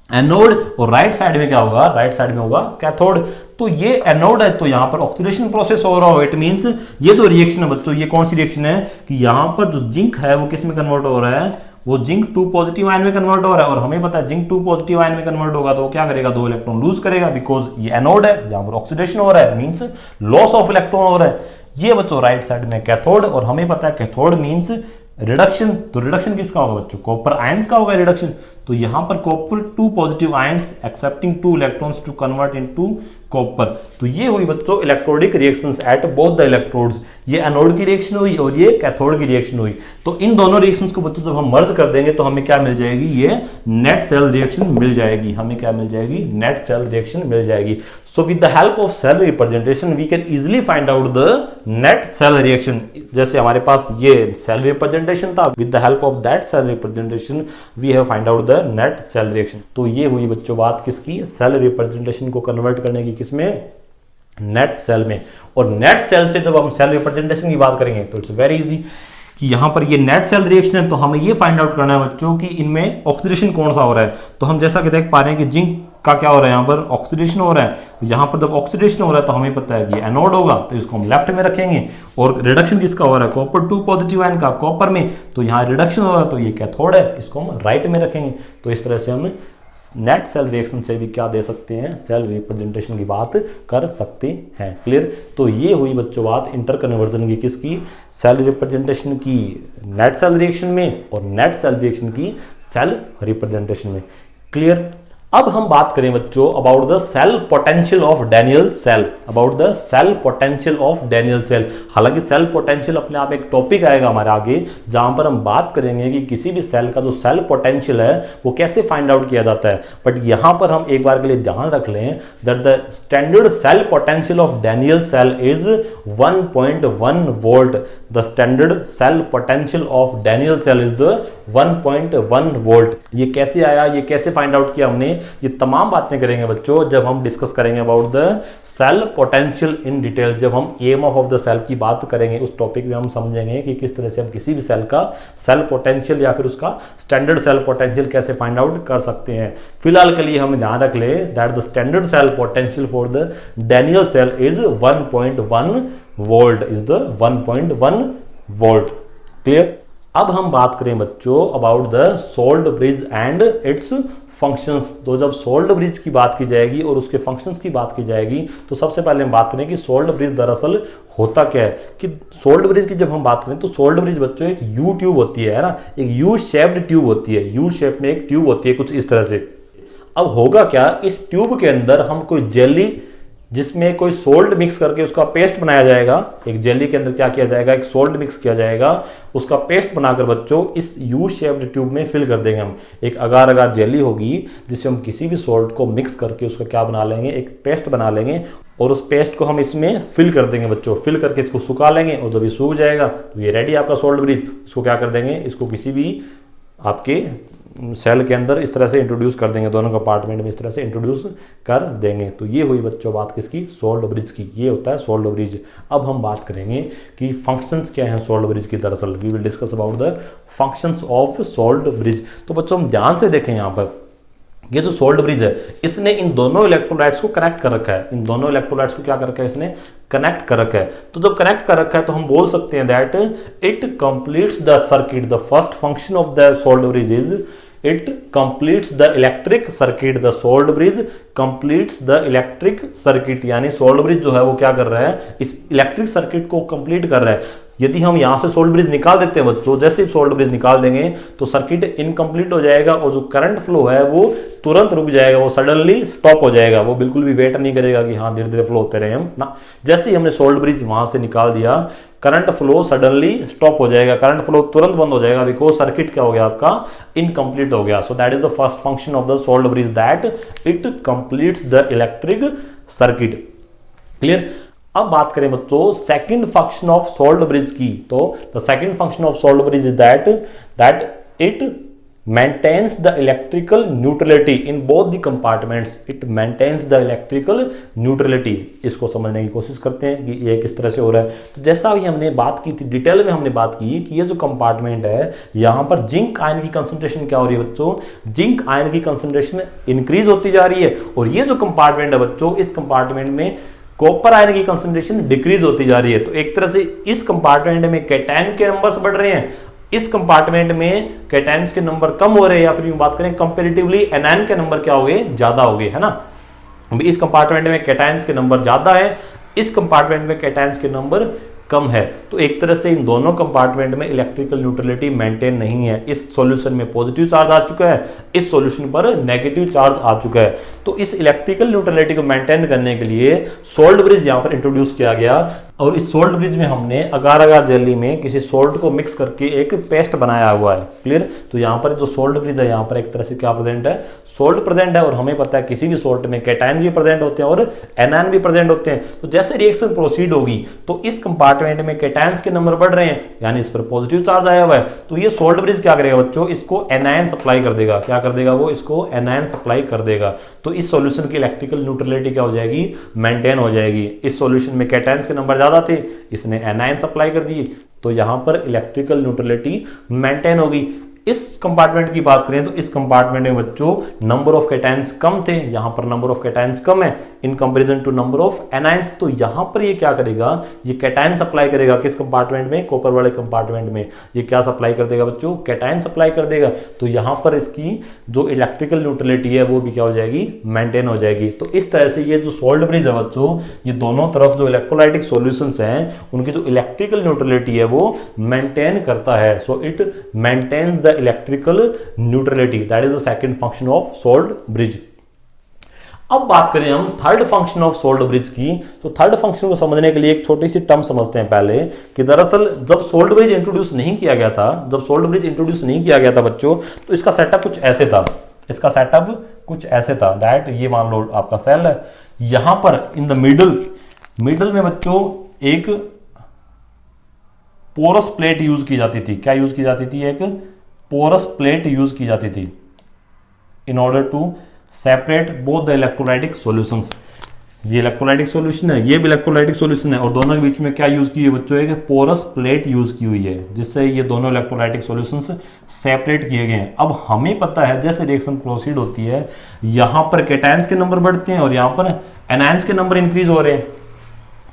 एनोड और राइट साइड में क्या होगा, राइट साइड में होगा कैथोड। तो ये एनोड है तो यहां पर ऑक्सीडेशन प्रोसेस हो रहा हो, इट मींस ये जो रिएक्शन है बच्चों, ये कौन सी रिएक्शन है कि यहां पर जो जिंक है वो किस में कन्वर्ट हो रहा है, वो जिंक 2 पॉजिटिव आयन में कन्वर्ट हो रहा है। और हमें पता है जिंक 2 पॉजिटिव आयन में कन्वर्ट होगा तो वो क्या करेगा, 2 इलेक्ट्रॉन लूज करेगा, बिकॉज ये एनोड है, यहां पर ऑक्सीडेशन हो रहा है, मींस लॉस ऑफ इलेक्ट्रॉन हो रहा है। ये बच्चों राइट साइड में कैथोड, और हमें पता है कैथोड मींस रिडक्शन। तो रिडक्शन किसका होगा बच्चों, कॉपर आयंस का होगा रिडक्शन। तो यहां पर copper 2 positive ions accepting 2 electrons to convert into copper. तो ये हुई बच्चों electrodic reactions at both the electrodes. ये एनोड की रिएक्शन हुई और ये कैथोड की रिएक्शन हुई। तो इन दोनों रिएक्शंस को बच्चों जब हम मर्ज कर देंगे तो हमें क्या मिल जाएगी, ये नेट सेल रिएक्शन मिल जाएगी। हमें क्या मिल जाएगी, नेट सेल रिएक्शन मिल जाएगी। So with the help of cell representation we can easily find out the net cell reaction. जैसे हमारे पास ये सेल रिप्रेजेंटेशन था, with the help of that cell representation we have find out the net cell reaction. तो ये हुई बच्चों बात किसकी, सेल रिप्रेजेंटेशन को कन्वर्ट करने की, किसमें, नेट सेल में। और नेट सेल से जब हम सेल रिप्रेजेंटेशन की बात करेंगे तो इट्स वेरी इजी कि यहां पर ये नेट सेल रिएक्शन है, तो हमें ये फाइंड आउट करना है बच्चों कि इनमें ऑक्सीडेशन कौन सा हो रहा है। तो हम जैसा कि देख पा रहे हैं कि जिंक का क्या हो रहा है, यहां पर ऑक्सीडेशन हो रहा है। यहां पर जब ऑक्सीडेशन हो रहा है तो हमें पता है कि एनोड होगा, तो इसको हम लेफ्ट में रखेंगे। और रिडक्शन किसका हो रहा है, कॉपर 2 पॉजिटिव आयन का कॉपर में, तो यहां रिडक्शन हो रहा है तो ये कैथोड है, इसको हम राइट में रखेंगे। तो इस तरह से हम नेट सेल रिएक्शन से भी क्या दे सकते हैं, सेल रिप्रेजेंटेशन की बात कर सकते हैं। क्लियर। तो ये हुई बच्चों बात इंटर कन्वर्जन की, किसकी, सेल रिप्रेजेंटेशन की नेट सेल रिएक्शन में और नेट सेल रिएक्शन की सेल रिप्रेजेंटेशन में। क्लियर। अब हम बात करें बच्चों about the cell potential of Daniell cell, about the cell potential of Daniell cell. हालांकि सेल पोटेंशियल अपने आप एक टॉपिक आएगा हमारे आगे, जहां पर हम बात करेंगे कि किसी भी सेल का जो सेल पोटेंशियल है वो कैसे फाइंड आउट किया जाता है। बट यहां पर हम एक बार के लिए ध्यान रख लें that the standard cell potential of Daniell cell is 1.1 volt. The standard cell potential of Daniell cell is the 1.1 volt. ये कैसे आया, ये कैसे फाइंड आउट किया हमने, ये तमाम बातें करेंगे बच्चों जब हम डिस्कस करेंगे about the cell potential in detail. जब हम ईएमएफ ऑफ द सेल की बात करेंगे उस टॉपिक में हम समझेंगे कि किस तरह से हम किसी भी सेल का सेल पोटेंशियल या फिर उसका स्टैंडर्ड सेल पोटेंशियल कैसे फाइंड आउट कर सकते हैं। फिलहाल के लिए हम ध्यान रख ले that the standard cell potential for the Daniell cell is 1.1 volt, is the 1.1 volt. Clear. अब हम बात करें बच्चों about the salt bridge and its functions. तो जब सोल्ट ब्रिज की बात की जाएगी और उसके फंक्शंस की बात की जाएगी तो सबसे पहले हम बात करें कि सोल्ट ब्रिज दरअसल होता क्या है। कि सोल्ट ब्रिज की जब हम बात करें तो सोल्ट ब्रिज बच्चों एक यू ट्यूब होती है ना, एक यू शेप्ड ट्यूब होती है, यू शेप में एक ट्यूब होती है कुछ इस तरह से। अब होगा क्या, इस ट्यूब के अंदर हम कोई जेली जिसमें कोई सोल्ट मिक्स करके उसका पेस्ट बनाया जाएगा। एक जेली के अंदर क्या किया जाएगा, एक सोल्ट मिक्स किया जाएगा, उसका पेस्ट बनाकर बच्चों इस यू शेप्ड ट्यूब में फिल कर देंगे हम। एक अगार अगार जेली होगी जिससे हम किसी भी सोल्ट को मिक्स करके उसका क्या बना लेंगे, एक पेस्ट बना लेंगे और उस पेस्ट को हम इसमें फिल कर देंगे बच्चों। फिल करके इसको सुखा लेंगे और जब ये सूख जाएगा तो ये रेडी आपका सोल्ट ब्रिज। इसको क्या कर देंगे, इसको किसी भी आपके सेल के अंदर इस तरह से इंट्रोड्यूस कर देंगे, दोनों कंपार्टमेंट में इस तरह से इंट्रोड्यूस कर देंगे। तो ये हुई बच्चों बात किसकी, सोल्ट ब्रिज की। ये होता है सोल्ट ब्रिज। अब हम बात करेंगे कि फंक्शंस क्या हैं सोल्ट ब्रिज की। दरअसल we will discuss about the functions of salt bridge. तो बच्चों हम ध्यान से देखें यहाँ पर, ये जो सोल्ट ब्रिज है इसने इन दोनों इलेक्ट्रोलाइट्स को कनेक्ट कर रखा है। इन दोनों इलेक्ट्रोलाइट्स को क्या कर रखा है, इसने कनेक्ट कर रखा है। तो जब कनेक्ट कर रखा है तो हम बोल सकते हैं that it completes the circuit. The first function of the salt bridge is it completes the electric circuit। the salt bridge completes the electric circuit। यानी सोल्ट ब्रिज जो है वो क्या कर रहा है, इस इलेक्ट्रिक सर्किट को कंप्लीट कर रहा है। यदि हम यहां से सोल्ट ब्रिज निकाल देते हैं बच्चों, जैसे ही सोल्ट ब्रिज निकाल देंगे तो सर्किट इनकम्प्लीट हो जाएगा और जो करंट फ्लो है वो तुरंत रुक जाएगा, वो सडनली स्टॉप हो जाएगा। वो बिल्कुल भी वेट नहीं करेगा कि हाँ धीरे धीरे फ्लो होते रहे हम ना। जैसे ही हमने सोल्ट ब्रिज वहां से निकाल दिया करंट फ्लो सडनली स्टॉप हो जाएगा, करंट फ्लो तुरंत बंद हो जाएगा, बिकॉज सर्किट क्या हो गया आपका, इनकम्प्लीट हो गया। सो that is the first function of the salt bridge that it completes the electric circuit. Clear. अब बात करें बच्चों second function of salt bridge की। तो the second function of salt bridge is that it maintains the electrical neutrality in both the compartments। it maintains the electrical neutrality। इसको समझने की कोशिश करते हैं कि ये किस तरह से हो रहा है। तो जैसा भी हमने बात की थी, डिटेल में हमने बात की कि ये जो कंपार्टमेंट है यहाँ पर जिंक आयन की कंसंट्रेशन क्या हो रही है बच्चों, जिंक आयन की कंसंट्रेशन इंक्रीज होती जा रही है। और ये जो कंपार्टमेंट है बच्चों, इस कंपार्टमेंट में कॉपर आयन की कंसंट्रेशन डिक्रीज होती जा रही है। तो एक तरह से इस कंपार्टमेंट में कैटायन के नंबर्स बढ़ रहे हैं, इस कंपार्टमेंट में कैटायंस के नंबर कम हो रहे हैं, या फिर यूं बात करें कंपैरेटिवली एनायन के नंबर क्या हो गए, ज्यादा हो गए, है ना। इस कंपार्टमेंट में कैटायंस के नंबर ज्यादा है, इस कंपार्टमेंट में कैटायंस के नंबर कम है। तो एक तरह से इन दोनों कंपार्टमेंट में इलेक्ट्रिकल न्यूट्रलिटी मेंटेन नहीं है। इस सॉल्यूशन में पॉजिटिव चार्ज आ चुका है, इस सॉल्यूशन पर नेगेटिव चार्ज आ चुका है। तो इस इलेक्ट्रिकल न्यूट्रलिटी को मेंटेन करने के लिए सोल्ट ब्रिज यहां पर इंट्रोड्यूस किया गया और इस सोल्ट ब्रिज में हमने अगार अगार जेली में किसी सोल्ट को मिक्स करके एक पेस्ट बनाया हुआ है। क्लियर। तो यहां पर जो सोल्ट ब्रिज है, यहां पर एक तरह से क्या प्रेजेंट है, सोल्ट प्रेजेंट है। और हमें पता है किसी भी सोल्ट में कैटायन भी प्रेजेंट होते हैं और एनायन भी प्रेजेंट होते हैं। तो जैसे रिएक्शन प्रोसीड होगी तो इस कंपार्टमेंट में कैटायंस के नंबर बढ़ रहे हैं, यानी इस पर पॉजिटिव चार्ज आया हुआ है। तो ये सोल्ट ब्रिज क्या करेगा बच्चों, इसको एनायन सप्लाई कर देगा। क्या कर देगा वो, इसको एनायन सप्लाई कर देगा। तो इस सॉल्यूशन की इलेक्ट्रिकल न्यूट्रलिटी क्या हो जाएगी, मेंटेन हो जाएगी। इस सॉल्यूशन में कैटायंस के नंबर ज्यादा थे, इसने एनायन सप्लाई कर दिए, तो यहां पर इलेक्ट्रिकल न्यूट्रलिटी मेंटेन होगी। इस कंपार्टमेंट की बात करें तो इस कंपार्टमेंट में बच्चों नंबर ऑफ कैटायंस कम थे, यहां पर नंबर ऑफ कैटायंस कम है in comparison to number of anions. तो यहां पर ये क्या करेगा, ये कैटायन सप्लाई करेगा किस कंपार्टमेंट में, कॉपर वाले कंपार्टमेंट में। ये क्या सप्लाई कर देगा बच्चों, कैटायन सप्लाई कर देगा। तो यहां पर इसकी जो इलेक्ट्रिकल न्यूट्रलिटी है वो भी क्या हो जाएगी, मेंटेन हो जाएगी। तो इस तरह से ये जो सोल्ट ब्रिज है बच्चों, ये दोनों तरफ जो इलेक्ट्रोलाइटिक सॉल्यूशंस हैं उनकी जो इलेक्ट्रिकल न्यूट्रलिटी है वो मेंटेन करता है। So it maintains the electrical neutrality, that is the second function of salt bridge. अब बात करें हम third function of salt bridge की। तो थर्ड फंक्शन को समझने के लिए एक छोटी सी टर्म समझते हैं पहले, कि दरअसल जब सोल्ट ब्रिज इंट्रोड्यूस नहीं किया गया था, जब सोल्ट ब्रिज इंट्रोड्यूस नहीं किया गया था बच्चों, तो इसका सेटअप कुछ ऐसे था। इसका सेटअप कुछ ऐसे था दैट, ये मान लो आपका सेल है, यहां पर इन द मिडल में बच्चों एक पोरस प्लेट यूज की जाती थी। क्या यूज की जाती थी, एक पोरस प्लेट यूज की जाती थी in order to separate both the electrolytic solutions. ये इलेक्ट्रोलाइटिक सॉल्यूशन है, ये भी इलेक्ट्रोलाइटिक सॉल्यूशन है, और दोनों के बीच में क्या यूज की है बच्चों, एक पोरस प्लेट यूज की हुई है, जिससे ये दोनों इलेक्ट्रोलाइटिक सॉल्यूशंस सेपरेट किए गए हैं। अब हमें पता है जैसे रिएक्शन प्रोसीड होती है, यहां पर कैटायंस के नंबर बढ़ते हैं और यहां पर एनायंस के नंबर इंक्रीज हो रहे हैं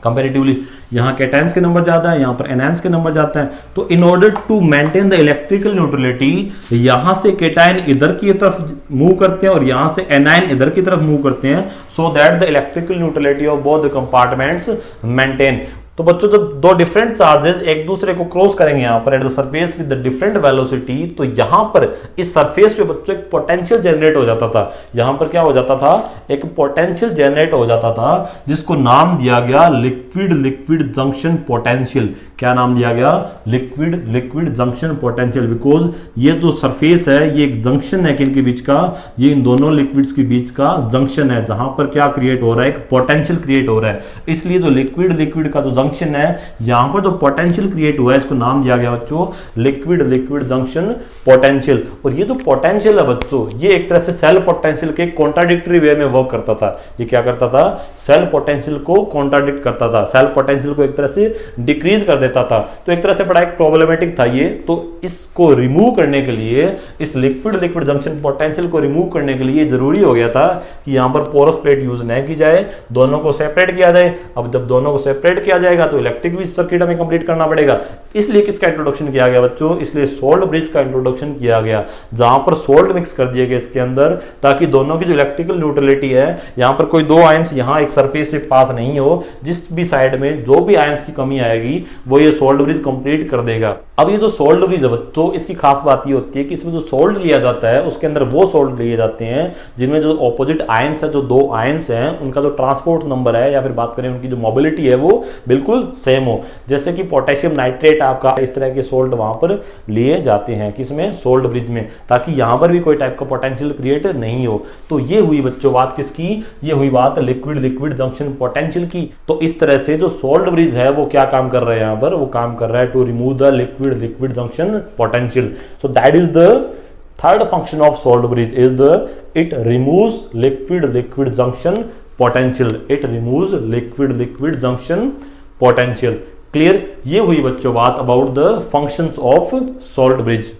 कंपैरेटिवली। यहाँ कैटायंस के नंबर ज्यादा है, यहाँ पर एनायंस के नंबर जाता है। तो in order to maintain the electrical neutrality, यहां से कैटायन इधर की तरफ मूव करते हैं और यहां से एनायन इधर की तरफ मूव करते हैं, so that the electrical neutrality of both the compartments maintain. तो बच्चों जब दो डिफरेंट चार्जेस एक दूसरे को क्रॉस करेंगे यहां पर at the surface with the different velocity, तो यहां पर इस सरफेस पे बच्चों एक पोटेंशियल जनरेट हो जाता था। यहां पर क्या हो जाता था, एक पोटेंशियल जनरेट हो जाता था, जिसको नाम दिया गया लिक्विड लिक्विड जंक्शन पोटेंशियल। क्या नाम दिया गया, liquid liquid junction potential. Because ये जो सरफेस है ये एक जंक्शन है किनके बीच का, ये इन दोनों लिक्विड्स के बीच का जंक्शन है, जहां पर क्या क्रिएट हो रहा है, एक पोटेंशियल क्रिएट हो रहा है। इसलिए जो लिक्विड लिक्विड का जो जंक्शन है, यहां पर जो पोटेंशियल क्रिएट हुआ है, इसको नाम दिया गया बच्चों लिक्विड लिक्विड जंक्शन पोटेंशियल। और ये जो पोटेंशियल है बच्चों, ये एक तरह से सेल पोटेंशियल के कॉन्ट्राडिक्टरी वे में वर्क करता था। ये क्या करता था, सेल पोटेंशियल को कॉन्ट्राडिक्ट करता था, सेल पोटेंशियल को एक तरह से डिक्रीज कर देता था। तो एक तरह से बड़ा एक प्रॉब्लमेटिक था ये। तो इसको रिमूव करने के लिए, इस लिक्विड लिक्विड जंक्शन पोटेंशियल को रिमूव करने के लिए जरूरी हो गया था कि यहां पर पोरस प्लेट यूज न की जाए, दोनों को सेपरेट किया जाए। अब जब दोनों को सेपरेट किया जाएगा तो इलेक्ट्रिक भी सर्किट हमें कंप्लीट करना पड़ेगा। इसलिए किसका इंट्रोडक्शन किया गया बच्चों, इसलिए सोल्ट ब्रिज का इंट्रोडक्शन किया गया, जहां पर सोल्ट मिक्स कर दिए गए इसके अंदर, ताकि दोनों की जो इलेक्ट्रिकल न्यूट्रलिटी है, यहां पर कोई दो आयंस यहां एक सरफेस से पास नहीं हो, जिस भी साइड में जो भी आयंस की कमी आएगी वो ये सोल्ट ब्रिज कंप्लीट कर देगा। अब ये जो सोल्ट ब्रिज है बच्चों, इसकी खास बात ये होती है कि इसमें जो सोल्ट लिया जाता है उसके अंदर वो सोल्ट लिए जाते हैं जिनमें जो ऑपोजिट आयंस है, जो दो आयंस हैं, उनका जो ट्रांसपोर्ट नंबर है या फिर बात करें उनकी जो मोबिलिटी है वो बिल्कुल सेम हो। जैसे कि पोटेशियम नाइट्रेट आपका, इस तरह के सोल्ट वहां पर लिए जाते हैं किसमें, सोल्ट ब्रिज में, ताकि यहां पर भी कोई टाइप का पोटेंशियल क्रिएट नहीं हो। तो ये हुई बच्चों बात किसकी, ये हुई बात लिक्विड लिक्विड जंक्शन पोटेंशियल की। तो इस तरह से जो सोल्ट ब्रिज है वो क्या काम कर रहा है, यहां पर वो काम कर रहा है to remove the liquid liquid junction potential. So that is the third function of salt bridge is it removes liquid liquid junction potential, it removes liquid liquid junction potential। Clear, ये हुई बच्चों बात about the functions of salt bridge.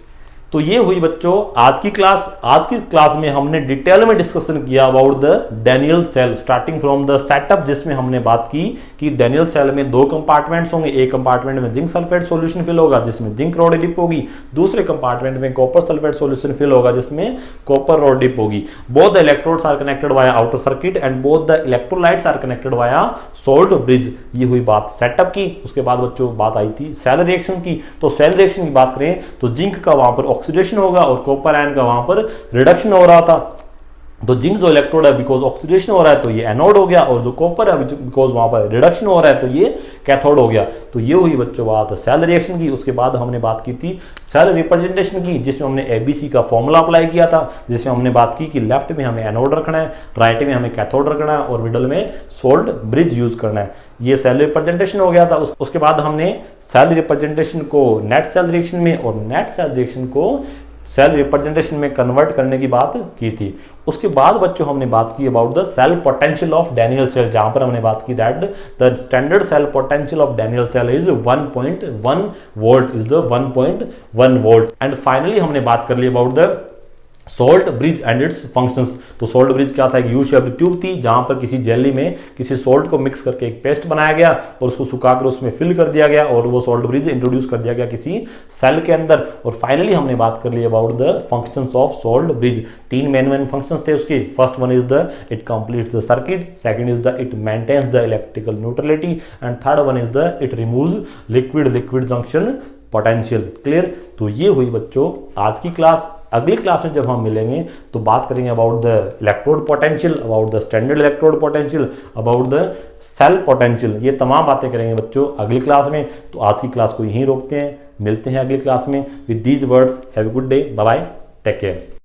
तो ये हुई बच्चों आज की क्लास। आज की क्लास में हमने डिटेल में डिस्कशन किया about the Daniell cell, starting from the setup, जिसमें हमने बात की कि डैनियल सेल में दो कंपार्टमेंट्स होंगे। एक कंपार्टमेंट में जिंक सल्फेट सॉल्यूशन फिल होगा जिसमें जिंक रॉड डिप होगी, दूसरे कंपार्टमेंट में कॉपर सल्फेट सॉल्यूशन फिल होगा जिसमें कॉपर रॉड डिप होगी। Both the electrodes are connected via outer circuit and both the electrolytes are connected via salt bridge. ये हुई बात सेटअप की। उसके बाद बच्चों बात आई थी सेल रिएक्शन की। तो सेल रिएक्शन की बात करें तो जिंक का वहां पर ऑक्सीडेशन होगा और कॉपर आयन का वहां पर रिडक्शन हो रहा था। तो जिंक जो इलेक्ट्रोड है बिकॉज ऑक्सीडेशन हो रहा है तो ये एनोड हो गया, और जो कॉपर है बिकॉज वहां पर रिडक्शन हो रहा है तो ये कैथोड हो गया। तो ये हुई बच्चों बात सेल रिएक्शन की। उसके बाद हमने बात की थी सेल रिप्रेजेंटेशन की, जिसमें हमने एबीसी का फॉर्मूला अप्लाई किया था, जिसमें हमने बात की कि लेफ्ट में हमें एनोड रखना है, राइट में हमें कैथोड रखना है और मिडल में सोल्ड ब्रिज यूज करना है। ये सेल रिप्रेजेंटेशन हो गया था। उसके बाद हमने सेल रिप्रेजेंटेशन को नेट सेल रिएक्शन में और नेट सेल रिएक्शन को सेल रिप्रेजेंटेशन में कन्वर्ट करने की बात की थी। उसके बाद बच्चों हमने बात की about the cell potential of Daniell cell, जहां पर हमने बात की that the standard cell potential of Daniell cell is 1.1 volt, is the 1.1 volt. And finally हमने बात कर ली about the salt bridge and its functions. तो सोल्ट ब्रिज क्या था, एक यू शेप्ड ट्यूब थी जहां पर किसी जेली में किसी सोल्ट को मिक्स करके एक पेस्ट बनाया गया और उसको सुखाकर उसमें फिल कर दिया गया और वो सोल्ट ब्रिज इंट्रोड्यूस कर दिया गया किसी सेल के अंदर। और फाइनली हमने बात कर ली about the functions of salt bridge. तीन मेन फंक्शंस थे उसके। First one is the it completes the circuit, second is the it maintains the electrical neutrality and third one is the it removes liquid junction potential. Clear. तो ये हुई बच्चों आज की class. अगली क्लास में जब हम मिलेंगे तो बात करेंगे about the electrode potential, about the standard electrode potential, about the cell potential. ये तमाम बातें करेंगे बच्चों अगली क्लास में। तो आज की क्लास को यहीं रोकते हैं, मिलते हैं अगली क्लास में। With these words have a good day, bye bye, take care.